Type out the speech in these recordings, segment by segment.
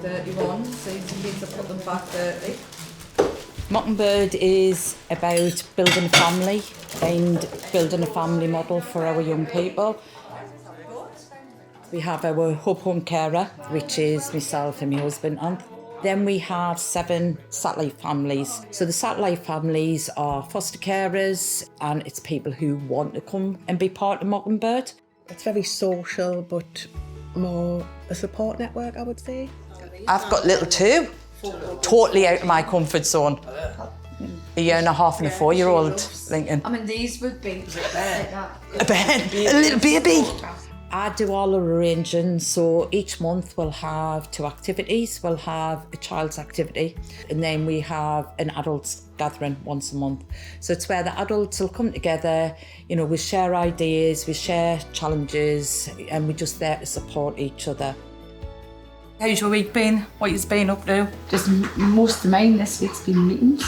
Dirty ones, so you need to put them back dirty. Mockingbird is about building a family and building a family model for our young people. We have our hub home carer, which is myself and my husband, and then we have 7 satellite families. So the satellite families are foster carers, and it's people who want to come and be part of Mockingbird. It's very social, but more a support network, I would say. I've got little 2, totally out of my comfort zone. A year and a half and a 4-year-old, Lincoln. I mean, these would be A little baby. I do all the arranging, so each month we'll have 2 activities. We'll have a child's activity, and then we have an adults gathering once a month. So it's where the adults will come together, you know, we share ideas, we share challenges, and we're just there to support each other. How's your week been? What you've been up to? Just most of mine this week's been meetings.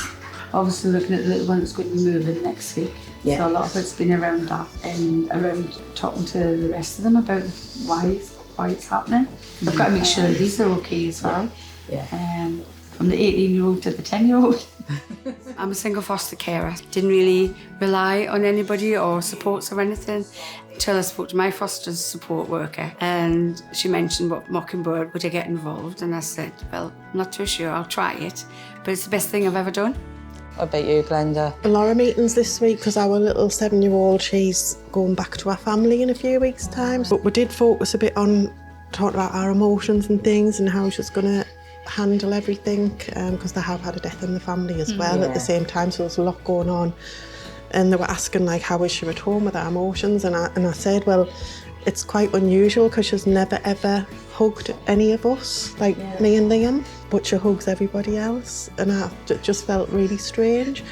Obviously looking at the little one that's going to be moving next week. Yeah. So a lot of it's been around that and around talking to the rest of them about why it's happening. I've got to make sure these are okay as well. Yeah. From the 18-year-old to the 10-year-old. I'm a single foster carer. Didn't really rely on anybody or supports or anything until I spoke to my foster support worker, and she mentioned what Mockingbird, would I get involved? And I said, well, I'm not too sure, I'll try it, but it's the best thing I've ever done. What about you, Glenda? A lot of meetings this week because our little 7-year-old, she's going back to her family in a few weeks' time. But we did focus a bit on talking about our emotions and things and how she's going to handle everything because they have had a death in the family as well at the same time, so there's a lot going on. And they were asking like, how is she at home with her emotions? And I said, well, it's quite unusual because she's never ever hugged any of us, like me and Liam, but she hugs everybody else, and it just felt really strange.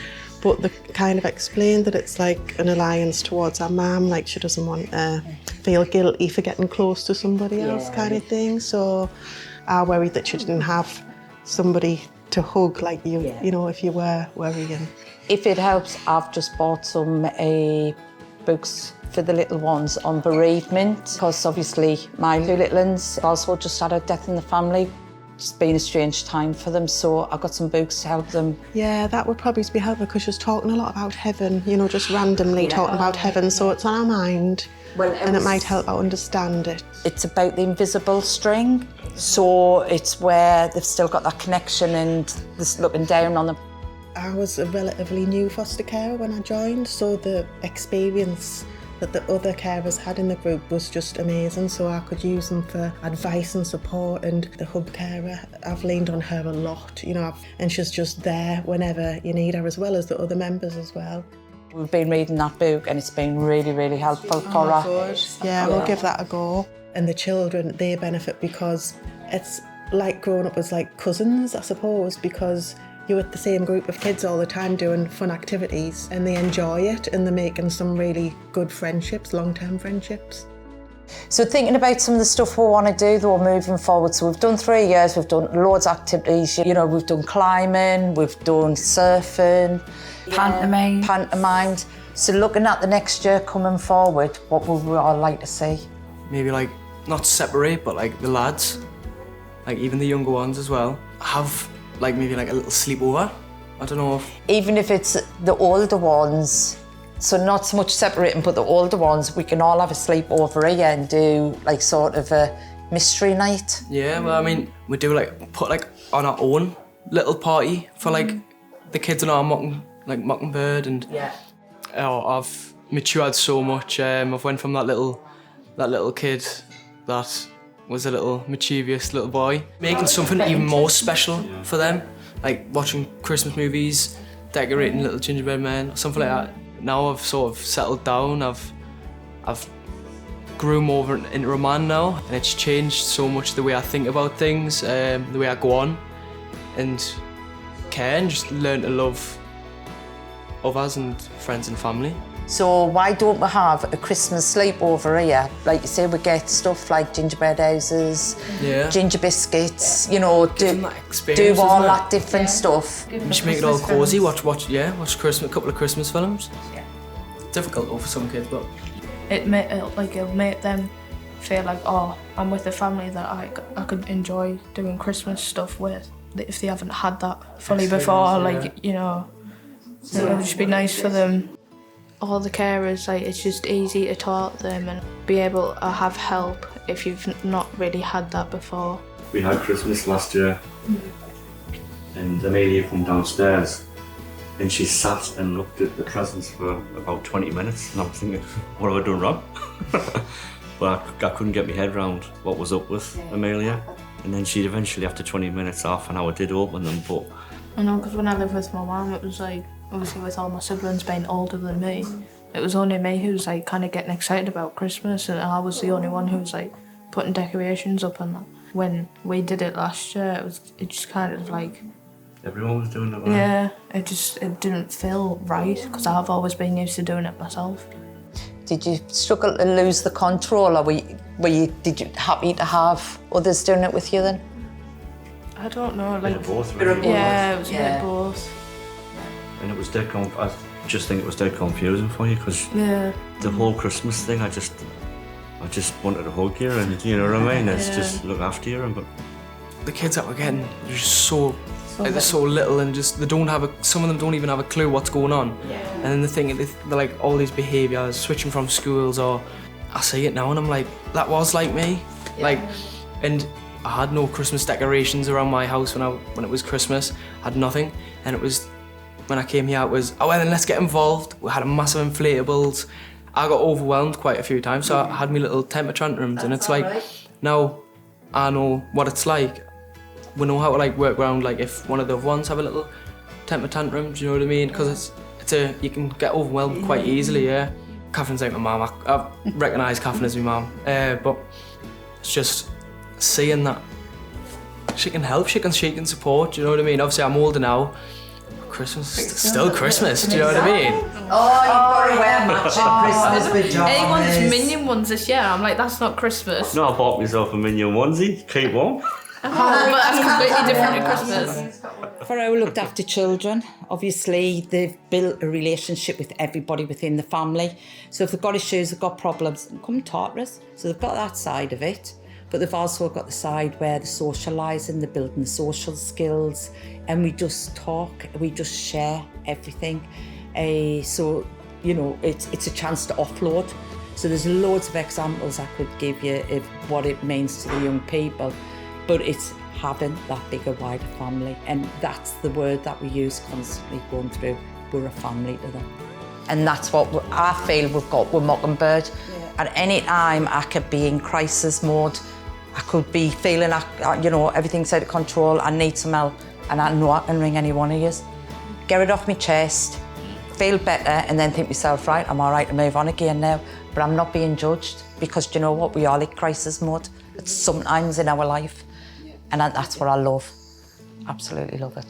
But they kind of explained that it's like an alliance towards her mum, like she doesn't want to feel guilty for getting close to somebody else kind of thing. So I worried that she didn't have somebody to hug like you, you know, if you were worrying. If it helps, I've just bought some books for the little ones on bereavement, because obviously my 2 little ones also just had a death in the family. It's been a strange time for them, so I got some books to help them. Yeah, that would probably be helpful because she's talking a lot about heaven, you know, just randomly talking about heaven, so it's on our mind. Well, and it might help her understand it. It's about the invisible string, so it's where they've still got that connection and they're looking down on them. I was a relatively new foster carer when I joined, so the experience that the other carers had in the group was just amazing, so I could use them for advice and support. And the hub carer, I've leaned on her a lot, you know, and she's just there whenever you need her, as well as the other members as well. We've been reading that book and it's been really, really helpful for her. Good. Yeah, we'll give that a go. And the children, they benefit because it's like growing up as like cousins, I suppose, because you're with the same group of kids all the time doing fun activities and they enjoy it and they're making some really good friendships, long-term friendships. So thinking about some of the stuff we want to do though moving forward, so we've done 3 years, we've done loads of activities, you know, we've done climbing, we've done surfing, pantomime. So looking at the next year coming forward, what would we all like to see? Maybe like, not separate, but like the lads, like even the younger ones as well, have like maybe like a little sleepover. I don't know if... Even if it's the older ones, so not so much separating, but the older ones, we can all have a sleepover here and do like sort of a mystery night. Yeah, well, I mean, we do like put like on our own little party for like the kids in our Mockingbird, and I've matured so much. I've went from that little kid that was a little mischievous little boy, making something even more special for them, like watching Christmas movies, decorating little gingerbread men, something like that. Now I've sort of settled down, I've grew more into a man now, and it's changed so much the way I think about things, the way I go on and care, and just learn to love others and friends and family. So why don't we have a Christmas sleepover here? Like you say, we get stuff like gingerbread houses, ginger biscuits, you know, do all that different stuff. We should make it all cosy, watch Christmas, a couple of Christmas films. Difficult though for some kids, but... It'll make them feel like, oh, I'm with a family that I could enjoy doing Christmas stuff with. If they haven't had that fully before, like, you know, it would just be nice for them. All the carers, like, it's just easy to talk to them and be able to have help if you've not really had that before. We had Christmas last year and Amelia come downstairs and she sat and looked at the presents for about 20 minutes and I'm thinking, what have I done wrong? But I couldn't get my head around what was up with Amelia. And then she'd eventually, after 20 minutes, half an hour, did open them, but... I know, because when I lived with my mum, it was like, obviously with all my siblings being older than me, it was only me who was like kind of getting excited about Christmas, and I was the only one who was like putting decorations up and that. When we did it last year, it just kind of like... Everyone was doing it, right? Yeah, it didn't feel right, because I've always been used to doing it myself. Did you struggle to lose the control, or did you happy to have others doing it with you then? I don't know, like... Bit of both, really. Yeah, it was a bit of both. And it was dead I just think it was dead confusing for you, because the whole Christmas thing, I just wanted to hug you and, you know what I mean? It's just look after you. But the kids that we're getting, they're just so like, they're so little and just, some of them don't even have a clue what's going on. Yeah. And then the thing, they're like all these behaviours, switching from schools, or I see it now and I'm like, that was like me. Yeah. Like, and I had no Christmas decorations around my house when it was Christmas. I had nothing. And it was, when I came here, it was, oh well, then let's get involved. We had a massive inflatables. I got overwhelmed quite a few times, so I had my little temper tantrums. And it's like, now I know what it's like. We know how to like work around, like if one of the other ones have a little temper tantrum, do you know what I mean? Because you can get overwhelmed quite easily, yeah. Catherine's like my mum. I recognise Catherine as my mum, but it's just seeing that she can help, she can support, do you know what I mean? Obviously I'm older now. Christmas is still Christmas, do you know what I mean? Oh, you've got to wear matching Christmas pyjamas. Anyone's Minion ones this year, I'm like, that's not Christmas. no, I bought myself a Minion onesie, keep warm. But that's completely different to Christmas. For our looked after children, obviously they've built a relationship with everybody within the family. So if they've got issues, they've got problems, they come and talk to us. So they've got that side of it, but they've also got the side where they're socialising, they're building social skills, and we just talk, we just share everything. So, you know, it's a chance to offload. So there's loads of examples I could give you of what it means to the young people. But it's having that bigger, wider family. And that's the word that we use constantly going through. We're a family to them. And that's what I feel we've got with Mockingbird. Yeah. At any time, I could be in crisis mode. I could be feeling, you know, everything's out of control. I need some help. And I know I can ring any one of you. Get it off my chest, feel better, and then think to myself, right, I'm all right to move on again now. But I'm not being judged, because do you know what? We are in crisis mode. It's sometimes in our life. And that's what I love. Absolutely love it.